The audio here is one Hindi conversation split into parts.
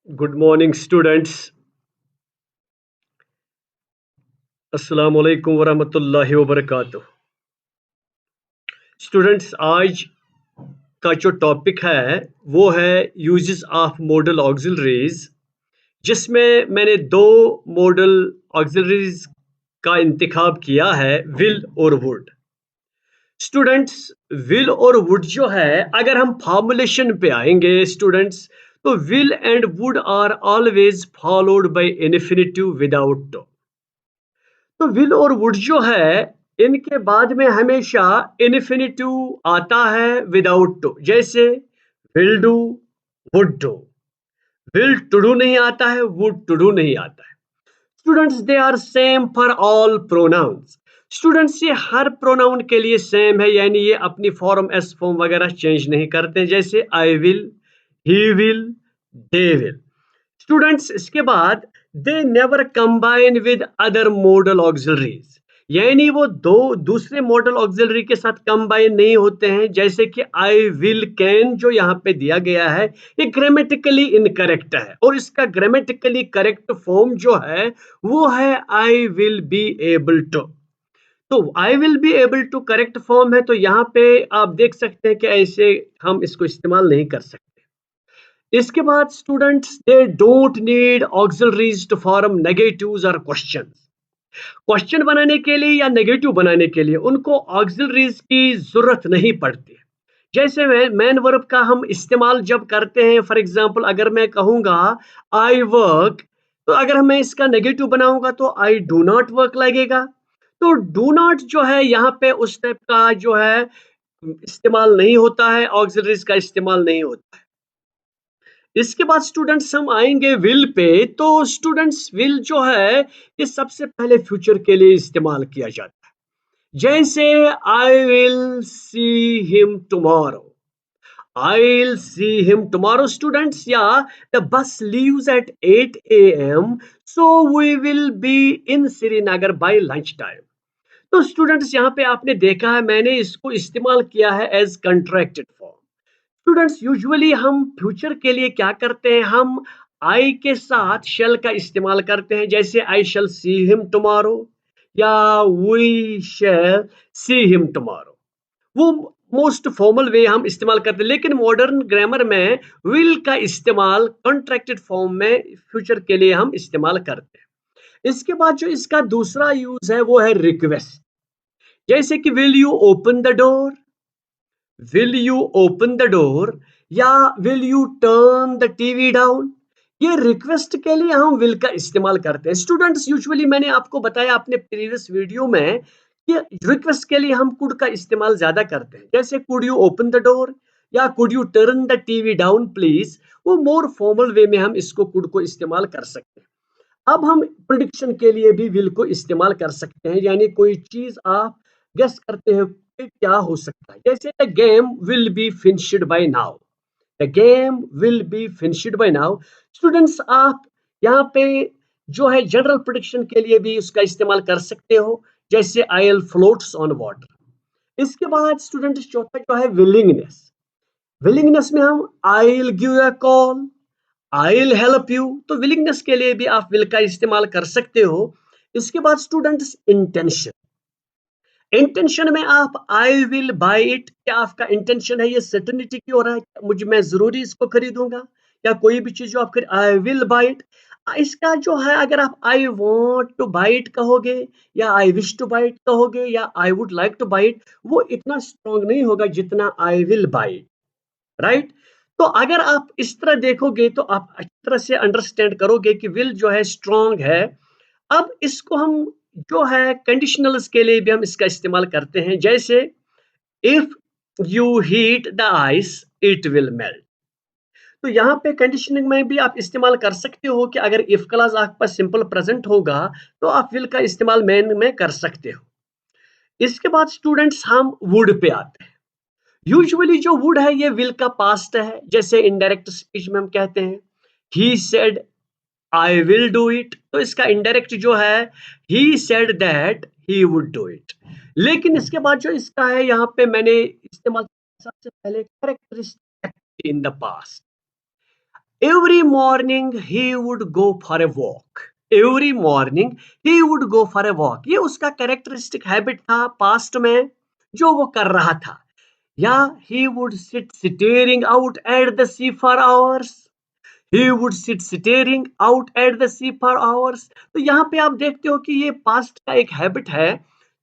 Good morning students. अस्सलाम वालेकुम वरहमतुल्लाहि वबरकातुह। स्टूडेंट्स, आज का जो टॉपिक है वो है यूजेस ऑफ मॉडल ऑक्सिलरीज, जिसमें मैंने दो मॉडल ऑक्सिलरीज का इंतखाब किया है, विल और वुड। स्टूडेंट्स, विल और वुड जो है, अगर हम फॉर्मुलेशन पे आएंगे स्टूडेंट्स, तो will and would are always followed by infinitive without to. तो विल और वुड जो है, इनके बाद में हमेशा इन्फिनेटिव आता है विदाउट टू। जैसे will do, would do. Will to do नहीं आता है, वुड टू डू नहीं आता है। Students, they are same for all pronouns. Students, ये हर प्रोनाउन के लिए सेम है, यानी ये अपनी फॉर्म एस फॉर्म वगैरह चेंज नहीं करते। जैसे I will, he will, they will. Students, इसके बाद they never combine with other model auxiliaries, यानी वो दो दूसरे मॉडल ऑक्सिलरी के साथ कंबाइन नहीं होते हैं। जैसे कि आई विल कैन जो यहाँ पे दिया गया है, ये ग्रामेटिकली इनकरेक्ट है, और इसका ग्रामेटिकली करेक्ट फॉर्म जो है वो है I will be able to. तो I will be able to correct form है, तो यहाँ पे आप देख सकते हैं कि ऐसे हम इसको इस्तेमाल नहीं कर सकते। इसके बाद students, they don't need auxiliaries to form negatives और क्वेश्चंस। क्वेश्चन बनाने के लिए या नेगेटिव बनाने के लिए उनको ऑक्सिलरीज की जरूरत नहीं पड़ती। जैसे मैन वर्ब का हम इस्तेमाल जब करते हैं, फॉर एग्जांपल अगर मैं कहूंगा आई वर्क, तो अगर मैं इसका नेगेटिव बनाऊंगा तो आई डू नॉट वर्क लगेगा। तो डू नॉट जो है यहाँ पे उस टाइप का जो है इस्तेमाल नहीं होता है, ऑक्सिलरीज का इस्तेमाल नहीं होता है। इसके बाद स्टूडेंट्स हम आएंगे विल पे। तो स्टूडेंट्स, विल जो है ये सबसे पहले फ्यूचर के लिए इस्तेमाल किया जाता है। जैसे I will see him tomorrow, I will see him tomorrow students. या the bus leaves at 8 AM, so we will be in Srinagar by lunch time. तो स्टूडेंट्स, यहाँ पे आपने देखा है मैंने इसको इस्तेमाल किया है as contracted form. Students, usually हम फ्यूचर के लिए क्या करते हैं, हम आई के साथ शेल का इस्तेमाल करते हैं। जैसे I shall see him tomorrow, या we shall see him tomorrow. वो मोस्ट फॉर्मल वे हम इस्तेमाल करते हैं, लेकिन मॉडर्न ग्रामर में विल का इस्तेमाल कॉन्ट्रैक्टेड फॉर्म में फ्यूचर के लिए हम इस्तेमाल करते हैं। इसके बाद जो इसका दूसरा यूज है वो है रिक्वेस्ट। जैसे कि will you open the door, will you open the door, या will you turn the TV down. ये रिक्वेस्ट के लिए हम विल का इस्तेमाल करते हैं। स्टूडेंट्स, यूजुअली मैंने आपको बताया अपने प्रीवियस वीडियो में कि रिक्वेस्ट के लिए हम कुड का इस्तेमाल ज्यादा करते हैं। जैसे could you open the door, या could you turn the TV down please, वो मोर फॉर्मल वे में हम इसको कुड को इस्तेमाल कर सकते हैं। अब हम प्रिडिक्शन के लिए भी विल को इस्तेमाल कर सकते हैं, यानी कोई चीज आप गेस करते हैं कि क्या हो सकता है। जैसे the game will be finished by now, the game will be finished by now. Students, आप यहाँ पे जो है जनरल प्रिडिक्शन के लिए भी उसका इस्तेमाल कर सकते हो। जैसे I will floats on water. इसके बाद स्टूडेंट्स, चौथा जो है विलिंगनेस। विलिंगनेस में हम I will give a call, I will help you. तो विलिंगनेस के लिए भी आप विल का इस्तेमाल कर सकते हो। इसके बाद स्टूडेंट्स, इंटेंशन। इंटेंशन में आप आई विल बाय इट, क्या आपका इंटेंशन है ये सर्टेनिटी की हो रहा है, मुझे मैं जरूरी इसको खरीदूंगा, या कोई भी चीज जो आप खरीद, आई विल बाय इट। इसका जो है, अगर आप I want to buy it कहोगे, या I wish to buy it कहोगे, या I would like to buy it, वो इतना स्ट्रांग नहीं होगा जितना I will buy it. Right. तो अगर आप इस तरह देखोगे तो आप अच्छी तरह से अंडरस्टैंड करोगे कि विल जो है स्ट्रांग है। अब इसको हम जो है कंडीशनल्स के लिए भी हम इसका इस्तेमाल करते हैं। जैसे if you heat the ice it will melt. तो यहाँ पे कंडीशनिंग में भी आप इस्तेमाल कर सकते हो कि अगर इफ क्लास आपके पास सिंपल प्रेजेंट होगा तो आप विल का इस्तेमाल मेन में कर सकते हो। इसके बाद स्टूडेंट्स, हम वुड पे आते हैं। यूजुअली जो वुड है ये विल का पास्ट है। जैसे इनडायरेक्ट स्पीच में हम कहते हैं he said I will do it, तो इसका इनडायरेक्ट जो है he said that he would do it. लेकिन इसके बाद जो इसका है यहाँ पे मैंने इस्तेमाल सबसे पहले characteristic in the past. Every morning he would go for a walk. Every morning he would go for a walk. ये उसका कैरेक्टरिस्टिक हैबिट था पास्ट में जो वो कर रहा था. या he would sit staring out at the sea for hours. He would sit staring out at the sea for hours. तो यहाँ पे आप देखते हो कि ये पास्ट का एक हैबिट है,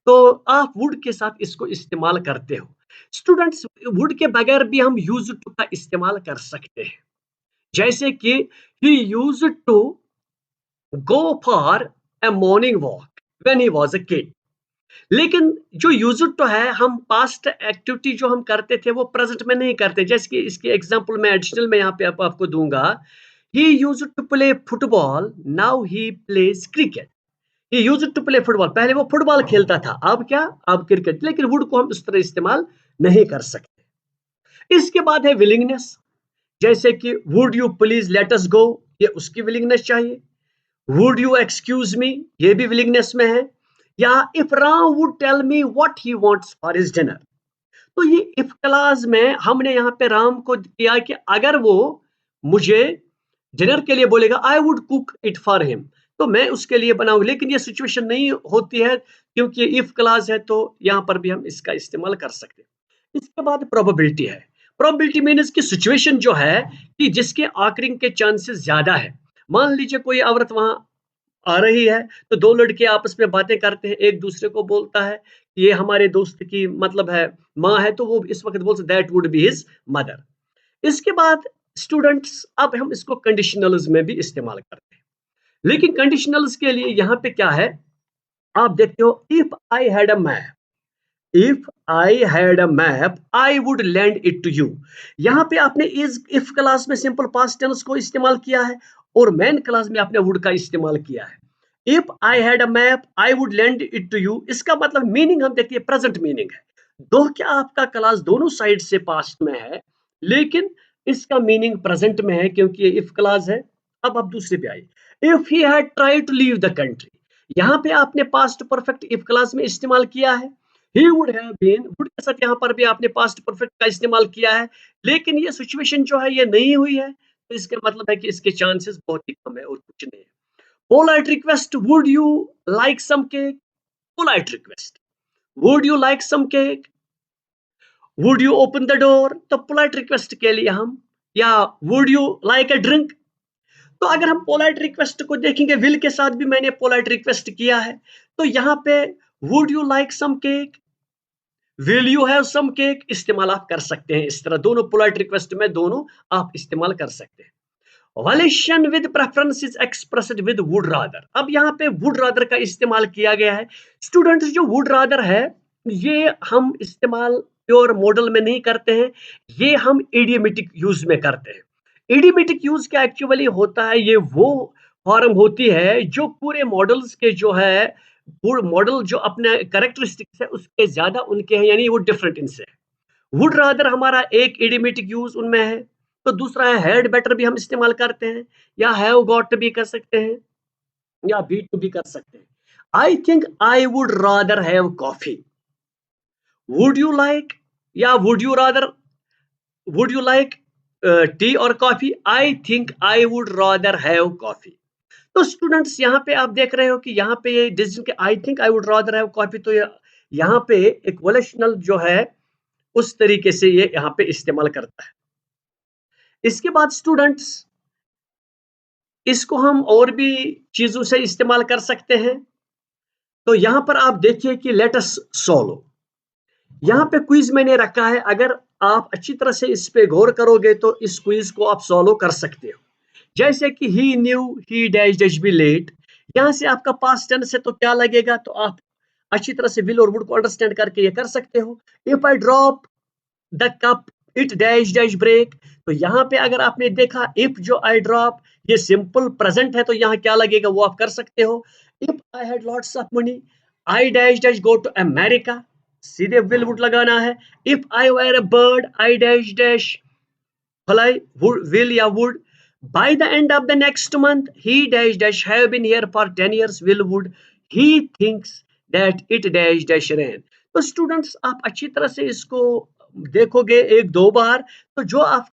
तो आप वुड के साथ इसको इस्तेमाल करते हो. स्टूडेंट्स, वुड के बगैर भी हम यूज टू का इस्तेमाल कर सकते हैं. जैसे कि he used to go for a morning walk when he was a kid. लेकिन जो यूज्ड टू है, हम पास्ट एक्टिविटी जो हम करते थे वो प्रेजेंट में नहीं करते. जैसे कि इसकी एग्जांपल मैं एडिशनल में यहाँ पे आपको दूंगा. He used to play football, now he plays cricket. He used to play football, पहले वो फुटबॉल खेलता था, अब क्या, अब क्रिकेट. लेकिन वुड को हम इस तरह इस्तेमाल नहीं कर सकते. इसके बाद है विलिंगनेस. जैसे कि would you please let us go, ये उसकी विलिंगनेस चाहिए. वुड यू एक्सक्यूज मी, ये भी विलिंगनेस में है. या if Ram would tell me what he wants for his dinner. तो ये इफ क्लास में हमने यहाँ पे राम को किया कि अगर वो मुझे डिनर के लिए बोलेगा, I would cook it for him, तो मैं उसके लिए बनाऊंगा. लेकिन ये सिचुएशन नहीं होती है क्योंकि इफ क्लास है, तो यहाँ पर भी हम इसका इस्तेमाल कर सकते हैं. इसके बाद प्रोबेबिलिटी है. प्रोबेबिलिटी मीन्स की सिचुएशन जो है कि जिसके आकरिंग के चांसेस ज्यादा है. मान लीजिए कोई औरत वहां आ रही है, तो दो लड़के आपस में बातें करते हैं, एक दूसरे को बोलता है ये हमारे दोस्त की मतलब है माँ है, तो वो इस वक्त बोलते that would be his mother. इसके बाद स्टूडेंट्स, अब हम इसको कंडीशनल्स में भी इस्तेमाल करते हैं. लेकिन कंडीशनल्स के लिए यहाँ पे क्या है, आप देखते हो, if I had a map, if I had a map I would land it to you. यहाँ पे आपने इस इफ क्लास में सिंपल पास्ट टेंस को इस्तेमाल किया है और मेन क्लास में आपने वुड का इस्तेमाल किया है. If I had a map I would land it to you, इसका मतलब मीनिंग हम देखिए प्रेजेंट मीनिंग है. दो क्या आपका क्लास दोनों साइड से पास्ट में है, लेकिन इसका मीनिंग प्रेजेंट में है क्योंकि ये इफ क्लास है. अब आप दूसरे पे आइए. If he had tried to leave the country, यहाँ पे आपने पास्ट परफेक्ट इफ क्लास में इस्तेमाल किया है. He would have been, would के साथ यहाँ पर भी आपने पास्ट परफेक्ट का इस्तेमाल किया है. लेकिन ये सिचुएशन जो है ये नहीं हुई है, तो इसका मतलब है कि इसके चांसेस बहुत ही कम है और कुछ नहीं है. Polite request, would you like some cake. Polite request, would you like some cake, would you open the door. तो पोलाइट रिक्वेस्ट के लिए हम, या would you like a drink. तो अगर हम पोलाइट रिक्वेस्ट को देखेंगे, विल के साथ भी मैंने पोलाइट रिक्वेस्ट किया है, तो यहाँ पे would you like some cake, will you have some cake इस्तेमाल आप कर सकते हैं. इस तरह दोनों पोलाइट रिक्वेस्ट में दोनों आप इस्तेमाल कर सकते हैं. Volition with preference is expressed with would rather. अब यहाँ पे वुड रादर का इस्तेमाल किया गया है. स्टूडेंट्स, जो वुड रादर है ये हम इस्तेमाल प्योर मॉडल में नहीं करते हैं, ये हम इडियमेटिक यूज में करते हैं. इडियमेटिक यूज क्या एक्चुअली होता है, ये वो फॉर्म होती है जो पूरे मॉडल्स के जो है, पूरे मॉडल जो अपने कैरेक्टरिस्टिक्स है उसके ज्यादा उनके हैं, यानी वो डिफरेंट इनसे है. वुड रादर हमारा एक इडियमेटिक यूज उनमें है. तो दूसरा है हैड बेटर, भी हम इस्तेमाल करते हैं, या हैव गॉट भी कर सकते हैं, या बी टू भी कर सकते हैं. I think I would rather have coffee. Would you like, या would you rather, would you like tea और coffee. I think I would rather have coffee. तो स्टूडेंट्स, यहाँ पे आप देख रहे हो कि यहाँ पे ये डिसीजन के आई think I would rather have coffee, तो यहाँ पे एक वोलेशनल जो है उस तरीके से ये यहाँ पे इस्तेमाल करता है. इसके बाद स्टूडेंट्स, इसको हम और भी चीजों से इस्तेमाल कर सकते हैं. तो यहां पर आप देखिए कि लेट अस सॉल्व, यहाँ पे क्विज मैंने रखा है. अगर आप अच्छी तरह से इस पे गौर करोगे तो इस क्विज को आप सॉल्व कर सकते हो. जैसे कि he knew he dash dash be late, यहाँ से आपका पास्ट टेंस है तो क्या लगेगा, तो आप अच्छी तरह से विल और वुड को अंडरस्टैंड करके ये कर सकते हो. If I drop the cup it dash dash break, तो यहाँ पे अगर आपने देखा इफ जो आई ड्रॉप ये सिंपल प्रेजेंट है, तो यहाँ क्या लगेगा वो आप कर सकते हो. If I had lots of money I dash dash go to America, सीधे विल वुड लगाना है. If I were a bird I dash dash fly, will या would. By the end of the next month he dash dash have been here for 10 years, will would. He thinks that it dash dash rain. तो स्टूडेंट्स, आप अच्छी तरह से इसको देखोगे एक दो बार, तो जो आप